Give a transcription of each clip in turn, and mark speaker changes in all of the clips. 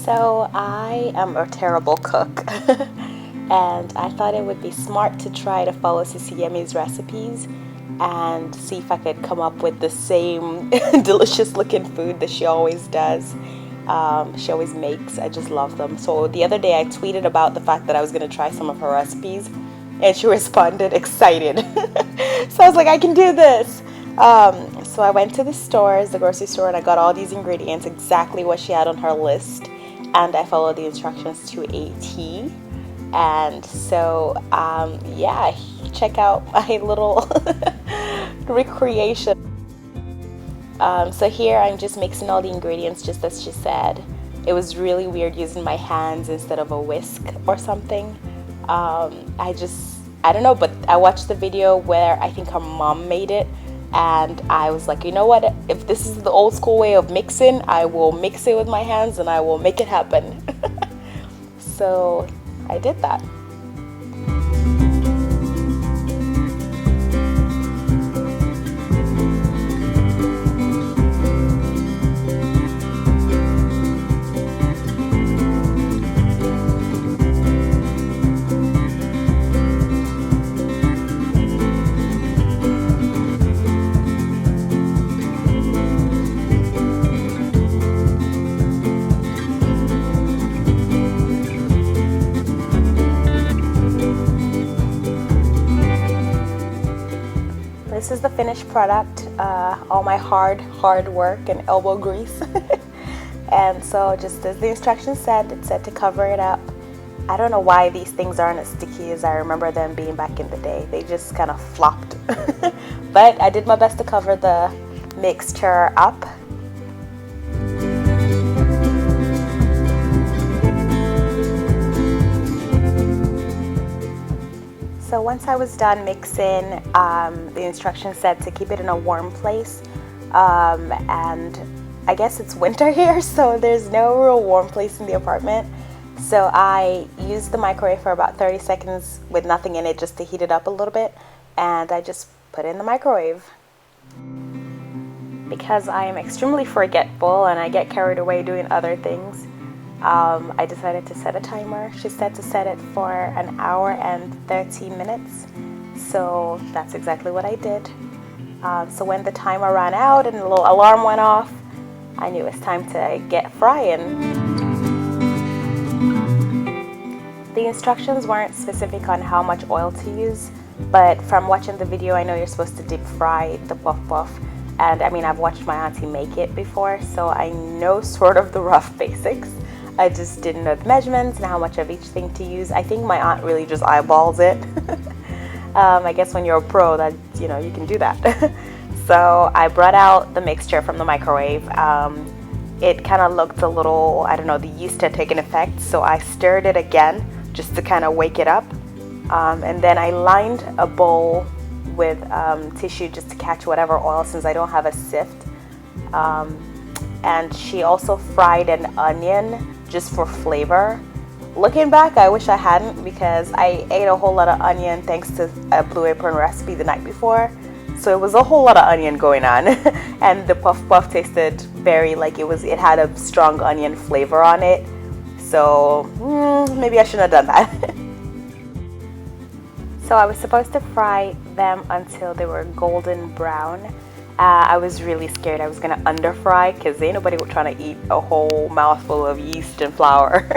Speaker 1: So I am a terrible cook and I thought it would be smart to try to follow Sisi Yemmie's recipes and see if I could come up with the same delicious looking food that she always does. She always makes. I just love them. So the other day I tweeted about the fact that I was going to try some of her recipes and she responded excited. So I was like, I can do this. So I went to the grocery store, and I got all these ingredients, exactly what she had on her list, and I followed the instructions to a T. And so, yeah, check out my little recreation. So here I'm just mixing all the ingredients just as she said. It was really weird using my hands instead of a whisk or something. I don't know, but I watched the video where I think her mom made it, and I was like, you know what, if this is the old school way of mixing, I will mix it with my hands and I will make it happen. So I did that. This is the finished product, all my hard work and elbow grease. And so just as the instructions said, it said to cover it up. I don't know why these things aren't as sticky as I remember them being back in the day. They just kind of flopped. But I did my best to cover the mixture up. So once I was done mixing, the instructions said to keep it in a warm place, and I guess it's winter here, so there's no real warm place in the apartment. So I used the microwave for about 30 seconds with nothing in it just to heat it up a little bit, and I just put it in the microwave. Because I am extremely forgetful and I get carried away doing other things, I decided to set a timer. She said to set it for an hour and 13 minutes. So that's exactly what I did. So when the timer ran out and the little alarm went off, I knew it was time to get frying. The instructions weren't specific on how much oil to use, but from watching the video, I know you're supposed to deep fry the puff puff. And I mean, I've watched my auntie make it before, so I know sort of the rough basics. I just didn't know the measurements and how much of each thing to use. I think my aunt really just eyeballs it. I guess when you're a pro, that you can do that. So I brought out the mixture from the microwave. It kind of looked a little, I don't know, the yeast had taken effect, so I stirred it again just to kind of wake it up. And then I lined a bowl with tissue just to catch whatever oil, since I don't have a sift. And she also fried an onion just for flavor. Looking back, I wish I hadn't, because I ate a whole lot of onion thanks to a Blue Apron recipe the night before. So it was a whole lot of onion going on. And the puff puff tasted very like it had a strong onion flavor on it. So maybe I shouldn't have done that. So I was supposed to fry them until they were golden brown. I was really scared I was gonna under fry, because ain't nobody trying to eat a whole mouthful of yeast and flour.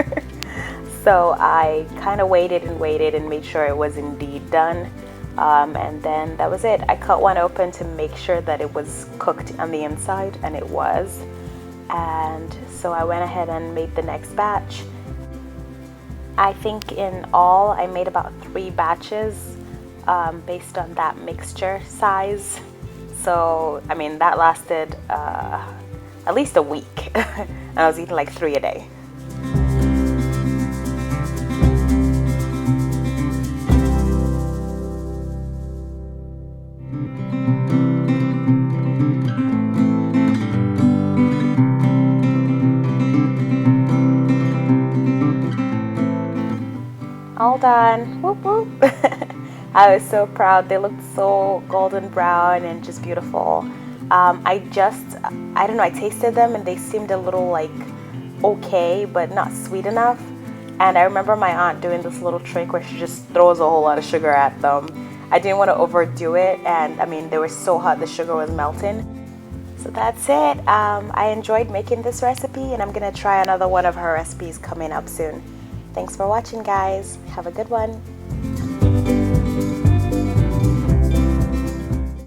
Speaker 1: So I kind of waited and made sure it was indeed done. And then that was it. I cut one open to make sure that it was cooked on the inside, and it was. And so I went ahead and made the next batch. I think in all I made about 3 batches based on that mixture size. So I mean, that lasted at least a week. And I was eating like 3 a day. All done. Whoop whoop. I was so proud. They looked so golden brown and just beautiful. I don't know, I tasted them and they seemed a little like okay, but not sweet enough. And I remember my aunt doing this little trick where she just throws a whole lot of sugar at them. I didn't want to overdo it, and I mean, they were so hot the sugar was melting. So that's it. I enjoyed making this recipe, and I'm gonna try another one of her recipes coming up soon. Thanks for watching, guys. Have a good one.